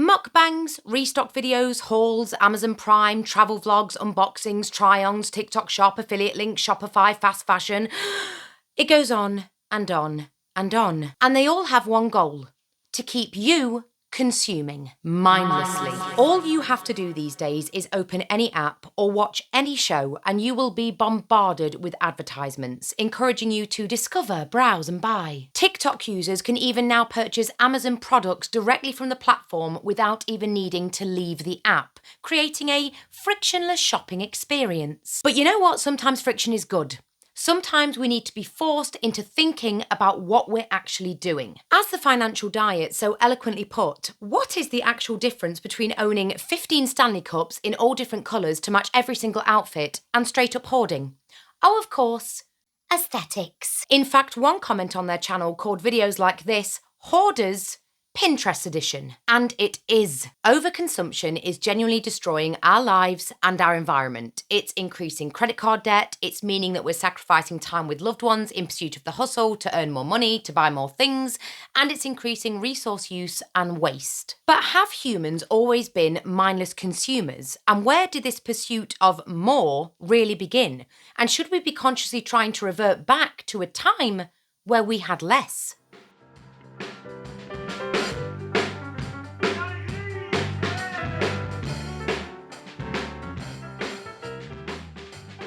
Mukbangs, restock videos, hauls, Amazon Prime, travel vlogs, unboxings, try-ons, TikTok shop, affiliate links, Shopify, fast fashion. It goes on and on and on. And they all have one goal: to keep you consuming mindlessly. All you have to do these days is open any app or watch any show and you will be bombarded with advertisements, encouraging you to discover, browse and buy. TikTok users can even now purchase Amazon products directly from the platform without even needing to leave the app, creating a frictionless shopping experience. But you know what? Sometimes friction is good. Sometimes we need to be forced into thinking about what we're actually doing. As the financial diet so eloquently put, what is the actual difference between owning 15 Stanley Cups in all different colours to match every single outfit and straight up hoarding? Oh, of course, aesthetics. In fact, one comment on their channel called videos like this "Hoarders Pinterest edition." And it is. Overconsumption is genuinely destroying our lives and our environment. It's increasing credit card debt. It's meaning that we're sacrificing time with loved ones in pursuit of the hustle to earn more money, to buy more things. And it's increasing resource use and waste. But have humans always been mindless consumers? And where did this pursuit of more really begin? And should we be consciously trying to revert back to a time where we had less?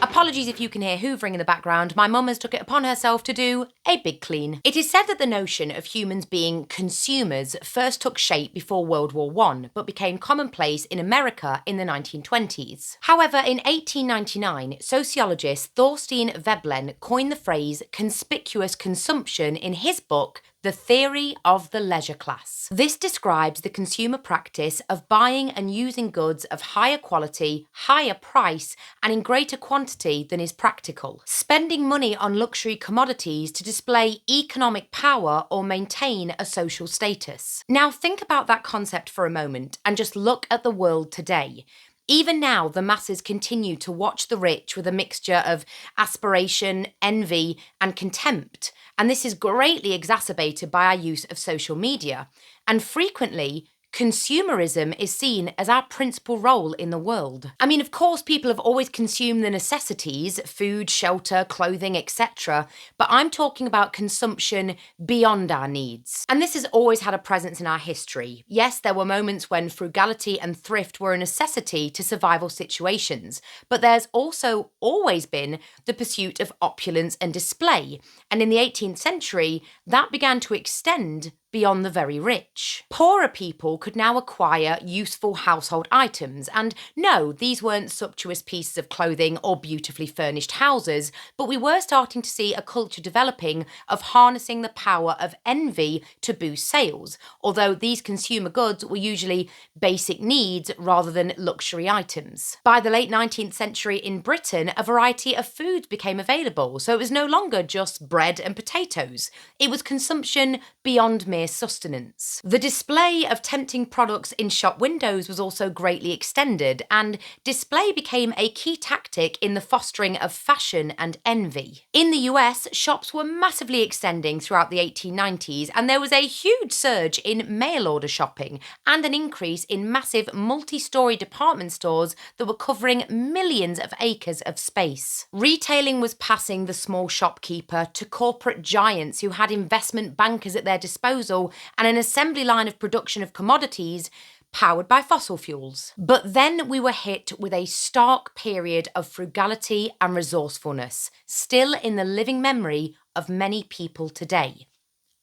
Apologies if you can hear hoovering in the background. My mum has took it upon herself to do a big clean. It is said that the notion of humans being consumers first took shape before World War I, but became commonplace in America in the 1920s. However, in 1899, sociologist Thorstein Veblen coined the phrase conspicuous consumption in his book, The Theory of the Leisure Class. This describes the consumer practice of buying and using goods of higher quality, higher price, and in greater quantity than is practical. Spending money on luxury commodities to display economic power or maintain a social status. Now think about that concept for a moment and just look at the world today. Even now, the masses continue to watch the rich with a mixture of aspiration, envy, and contempt. And this is greatly exacerbated by our use of social media. And frequently, consumerism is seen as our principal role in the world. I mean, of course, people have always consumed the necessities, food, shelter, clothing, etc. But I'm talking about consumption beyond our needs. And this has always had a presence in our history. Yes, there were moments when frugality and thrift were a necessity to survival situations. But there's also always been the pursuit of opulence and display. And in the 18th century, that began to extend beyond the very rich. Poorer people could now acquire useful household items, and no, these weren't sumptuous pieces of clothing or beautifully furnished houses, but we were starting to see a culture developing of harnessing the power of envy to boost sales, although these consumer goods were usually basic needs rather than luxury items. By the late 19th century in Britain, a variety of foods became available, so it was no longer just bread and potatoes. It was consumption beyond mere sustenance. The display of tempting products in shop windows was also greatly extended, and display became a key tactic in the fostering of fashion and envy. In the US, shops were massively extending throughout the 1890s, and there was a huge surge in mail order shopping and an increase in massive multi-story department stores that were covering millions of acres of space. Retailing was passing the small shopkeeper to corporate giants who had investment bankers at their disposal and an assembly line of production of commodities powered by fossil fuels. But then we were hit with a stark period of frugality and resourcefulness, still in the living memory of many people today.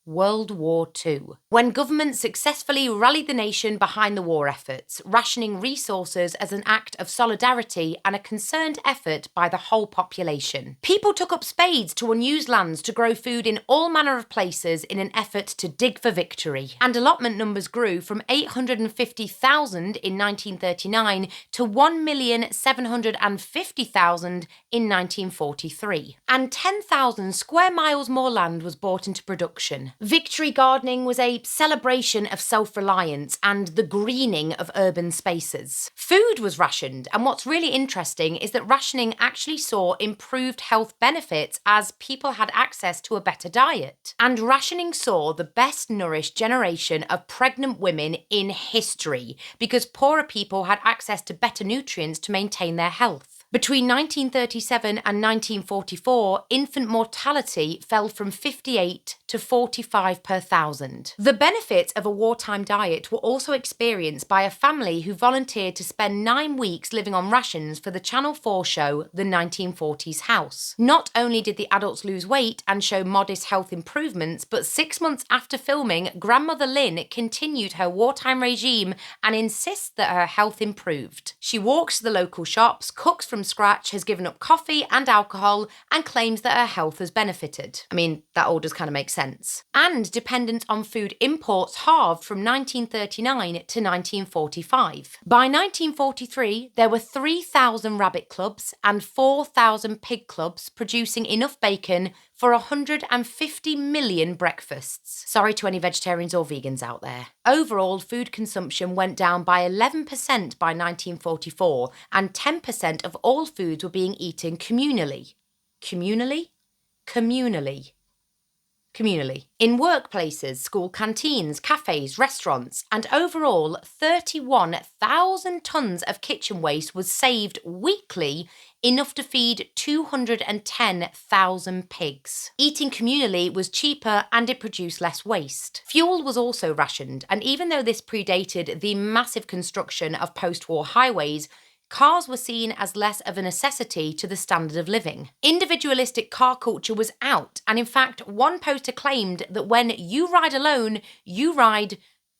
World War II, when governments successfully rallied the nation behind the war efforts, rationing resources as an act of solidarity and a concerned effort by the whole population. People took up spades to unused lands to grow food in all manner of places in an effort to dig for victory. And allotment numbers grew from 850,000 in 1939 to 1,750,000 in 1943. And 10,000 square miles more land was brought into production. Victory gardening was a celebration of self-reliance and the greening of urban spaces. Food was rationed, and what's really interesting is that rationing actually saw improved health benefits as people had access to a better diet. And rationing saw the best nourished generation of pregnant women in history because poorer people had access to better nutrients to maintain their health. Between 1937 and 1944, infant mortality fell from 58 to 45 per thousand. The benefits of a wartime diet were also experienced by a family who volunteered to spend 9 weeks living on rations for the Channel 4 show The 1940s House. Not only did the adults lose weight and show modest health improvements, but 6 months after filming, Grandmother Lynn continued her wartime regime and insists that her health improved. She walks to the local shops, cooks from scratch, has given up coffee and alcohol, and claims that her health has benefited. I mean, that all does kind of make sense. And dependence on food imports halved from 1939 to 1945. By 1943, there were 3,000 rabbit clubs and 4,000 pig clubs producing enough bacon for 150 million breakfasts. Sorry to any vegetarians or vegans out there. Overall, food consumption went down by 11% by 1944, and 10% of all foods were being eaten communally. Communally? Communally. Communally. In workplaces, school canteens, cafes, restaurants, and overall 31,000 tonnes of kitchen waste was saved weekly, enough to feed 210,000 pigs. Eating communally was cheaper and it produced less waste. Fuel was also rationed, and even though this predated the massive construction of post-war highways, cars were seen as less of a necessity to the standard of living. Individualistic car culture was out, and in fact, one poster claimed that when you ride alone, you ride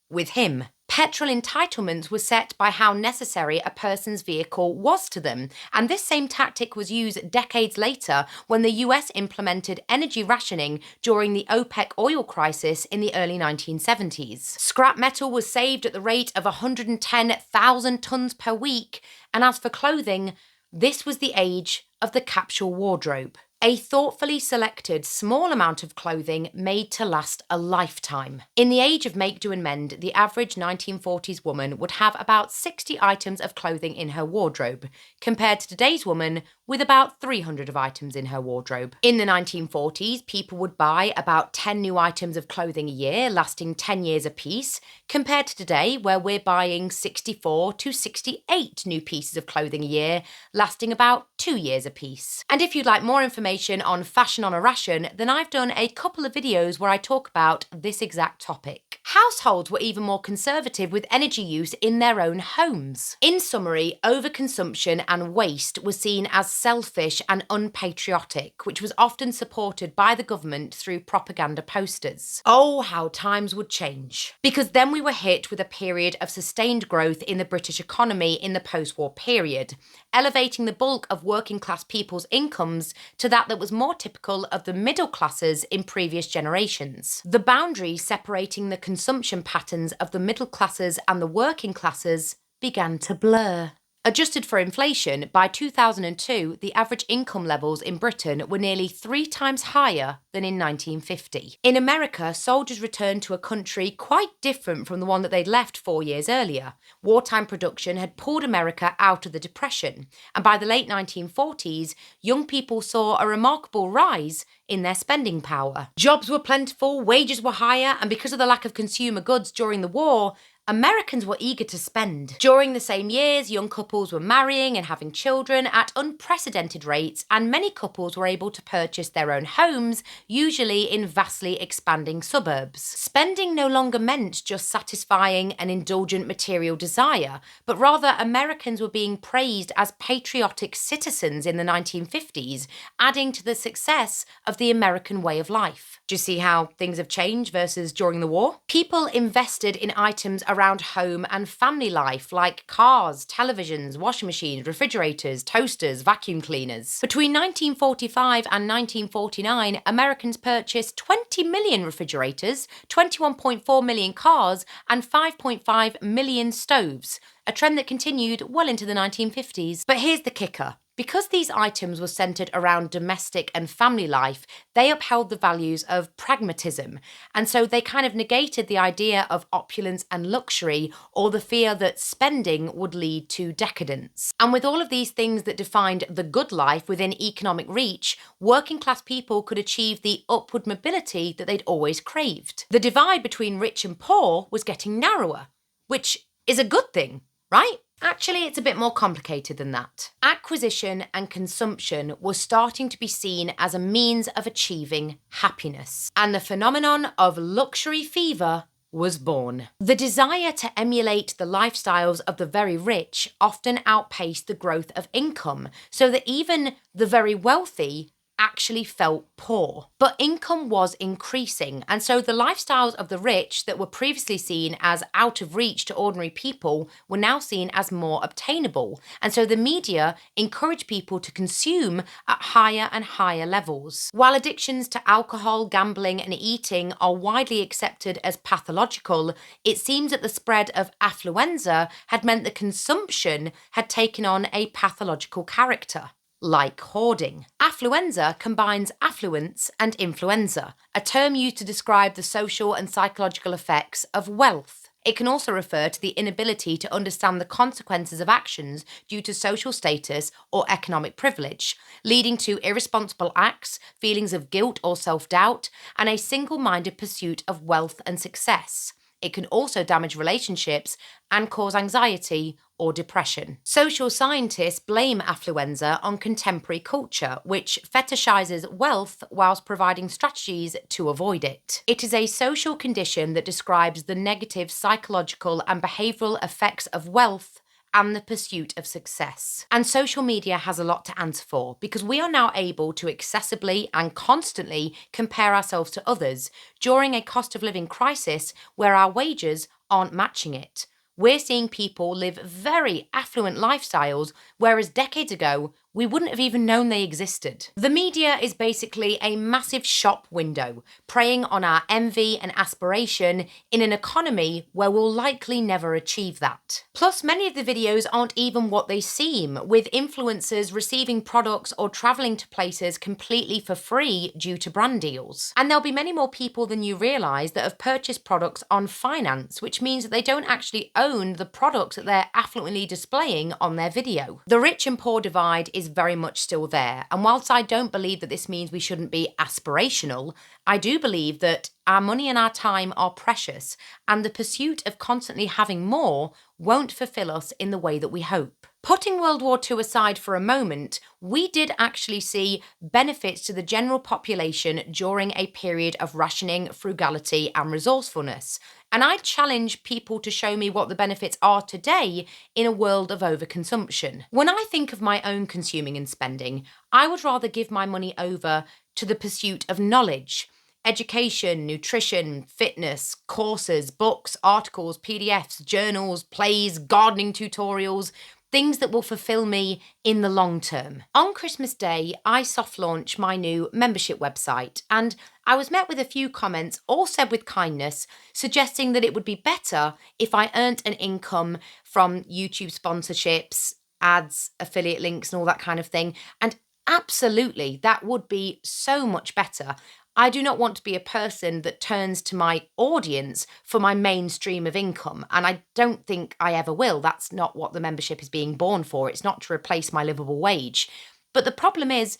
with him. Petrol entitlements were set by how necessary a person's vehicle was to them, and this same tactic was used decades later when the US implemented energy rationing during the OPEC oil crisis in the early 1970s. Scrap metal was saved at the rate of 110,000 tonnes per week, and as for clothing, this was the age of the capsule wardrobe. A thoughtfully selected small amount of clothing made to last a lifetime. In the age of make, do and mend, the average 1940s woman would have about 60 items of clothing in her wardrobe, compared to today's woman with about 300 of items in her wardrobe. In the 1940s, people would buy about 10 new items of clothing a year, lasting 10 years apiece, compared to today, where we're buying 64 to 68 new pieces of clothing a year, lasting about 2 years apiece. And if you'd like more information on fashion on a ration, then I've done a couple of videos where I talk about this exact topic. Households were even more conservative with energy use in their own homes. In summary, overconsumption and waste was seen as selfish and unpatriotic, which was often supported by the government through propaganda posters. Oh, how times would change. Because then we were hit with a period of sustained growth in the British economy in the post-war period, elevating the bulk of working class people's incomes to that was more typical of the middle classes in previous generations. The boundaries separating the consumption patterns of the middle classes and the working classes began to blur. Adjusted for inflation, by 2002, the average income levels in Britain were nearly 3 times higher than in 1950. In America, soldiers returned to a country quite different from the one that they'd left 4 years earlier. Wartime production had pulled America out of the Depression, and by the late 1940s, young people saw a remarkable rise in their spending power. Jobs were plentiful, wages were higher, and because of the lack of consumer goods during the war, Americans were eager to spend. During the same years, young couples were marrying and having children at unprecedented rates, and many couples were able to purchase their own homes, usually in vastly expanding suburbs. Spending no longer meant just satisfying an indulgent material desire, but rather Americans were being praised as patriotic citizens in the 1950s, adding to the success of the American way of life. Do you see how things have changed versus during the war? People invested in items around home and family life, like cars, televisions, washing machines, refrigerators, toasters, vacuum cleaners. Between 1945 and 1949, Americans purchased 20 million refrigerators, 21.4 million cars, and 5.5 million stoves, a trend that continued well into the 1950s. But here's the kicker. Because these items were centered around domestic and family life, they upheld the values of pragmatism, and so they kind of negated the idea of opulence and luxury or the fear that spending would lead to decadence. And with all of these things that defined the good life within economic reach, working class people could achieve the upward mobility that they'd always craved. The divide between rich and poor was getting narrower, which is a good thing, right? Actually, it's a bit more complicated than that. Acquisition and consumption was starting to be seen as a means of achieving happiness, and the phenomenon of luxury fever was born. The desire to emulate the lifestyles of the very rich often outpaced the growth of income, so that even the very wealthy actually felt poor. But income was increasing, and so the lifestyles of the rich that were previously seen as out of reach to ordinary people were now seen as more obtainable. And so the media encouraged people to consume at higher and higher levels. While addictions to alcohol, gambling, and eating are widely accepted as pathological, it seems that the spread of affluenza had meant that consumption had taken on a pathological character, like hoarding. Affluenza combines affluence and influenza, a term used to describe the social and psychological effects of wealth. It can also refer to the inability to understand the consequences of actions due to social status or economic privilege, leading to irresponsible acts, feelings of guilt or self-doubt, and a single-minded pursuit of wealth and success. It can also damage relationships and cause anxiety or depression. Social scientists blame affluenza on contemporary culture, which fetishizes wealth whilst providing strategies to avoid it. It is a social condition that describes the negative psychological and behavioural effects of wealth and the pursuit of success. And social media has a lot to answer for, because we are now able to accessibly and constantly compare ourselves to others during a cost of living crisis where our wages aren't matching it. We're seeing people live very affluent lifestyles, whereas decades ago, we wouldn't have even known they existed. The media is basically a massive shop window, preying on our envy and aspiration in an economy where we'll likely never achieve that. Plus, many of the videos aren't even what they seem, with influencers receiving products or travelling to places completely for free due to brand deals. And there'll be many more people than you realise that have purchased products on finance, which means that they don't actually own the products that they're affluently displaying on their video. The rich and poor divide is very much still there, and whilst I don't believe that this means we shouldn't be aspirational, I do believe that our money and our time are precious, and the pursuit of constantly having more won't fulfill us in the way that we hope. Putting World War II aside for a moment, we did actually see benefits to the general population during a period of rationing, frugality, and resourcefulness. And I challenge people to show me what the benefits are today in a world of overconsumption. When I think of my own consuming and spending, I would rather give my money over to the pursuit of knowledge. Education, nutrition, fitness, courses, books, articles, PDFs, journals, plays, gardening tutorials, things that will fulfill me in the long term. On Christmas Day, I soft launched my new membership website, and I was met with a few comments, all said with kindness, suggesting that it would be better if I earned an income from YouTube sponsorships, ads, affiliate links, and all that kind of thing. And absolutely, that would be so much better. I do not want to be a person that turns to my audience for my main stream of income, and I don't think I ever will. That's not what the membership is being born for. It's not to replace my livable wage. But the problem is,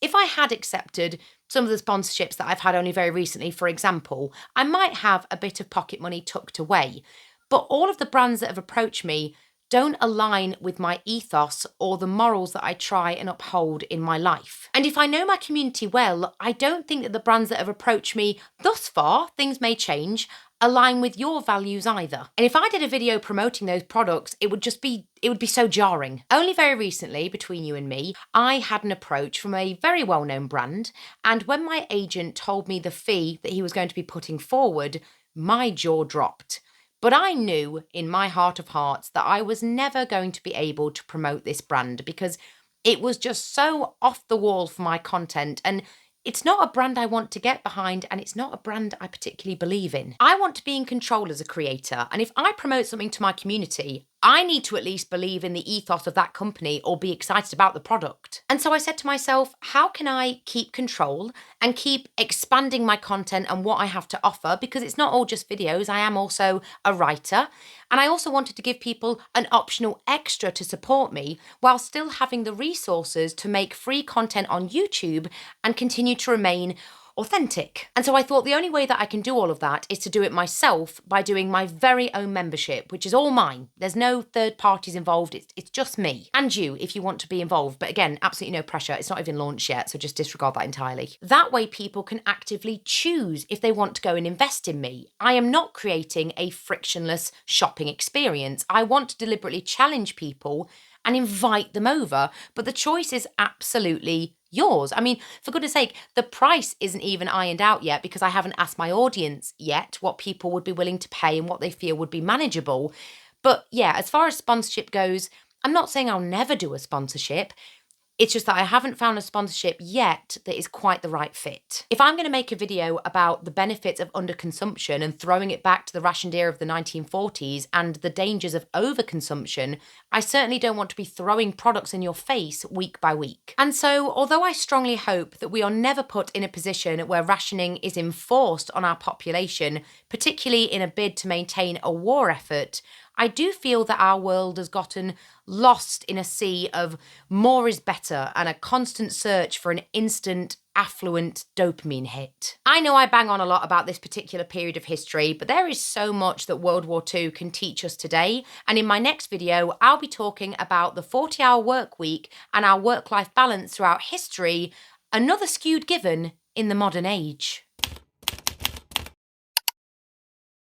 if I had accepted some of the sponsorships that I've had only very recently, for example, I might have a bit of pocket money tucked away. But all of the brands that have approached me don't align with my ethos or the morals that I try and uphold in my life. And if I know my community well, I don't think that the brands that have approached me thus far, things may change, align with your values either. And if I did a video promoting those products, it would be so jarring. Only very recently, between you and me, I had an approach from a very well-known brand, and when my agent told me the fee that he was going to be putting forward, my jaw dropped. But I knew in my heart of hearts that I was never going to be able to promote this brand because it was just so off the wall for my content, and it's not a brand I want to get behind, and it's not a brand I particularly believe in. I want to be in control as a creator, and if I promote something to my community, I need to at least believe in the ethos of that company or be excited about the product. And so I said to myself, how can I keep control and keep expanding my content and what I have to offer? Because it's not all just videos, I am also a writer. And I also wanted to give people an optional extra to support me while still having the resources to make free content on YouTube and continue to remain authentic. And so I thought the only way that I can do all of that is to do it myself by doing my very own membership, which is all mine. There's no third parties involved. It's just me and you if you want to be involved. But again, absolutely no pressure. It's not even launched yet, so just disregard that entirely. That way people can actively choose if they want to go and invest in me. I am not creating a frictionless shopping experience. I want to deliberately challenge people and invite them over, but the choice is absolutely yours. I mean, for goodness sake, the price isn't even ironed out yet because I haven't asked my audience yet what people would be willing to pay and what they feel would be manageable. But yeah, as far as sponsorship goes, I'm not saying I'll never do a sponsorship. It's just that I haven't found a sponsorship yet that is quite the right fit. If I'm going to make a video about the benefits of underconsumption and throwing it back to the rationed era of the 1940s and the dangers of overconsumption, I certainly don't want to be throwing products in your face week by week. And so, although I strongly hope that we are never put in a position where rationing is enforced on our population, particularly in a bid to maintain a war effort, I do feel that our world has gotten lost in a sea of more is better and a constant search for an instant, affluent dopamine hit. I know I bang on a lot about this particular period of history, but there is so much that World War II can teach us today. And in my next video, I'll be talking about the 40-hour work week and our work-life balance throughout history, another skewed given in the modern age.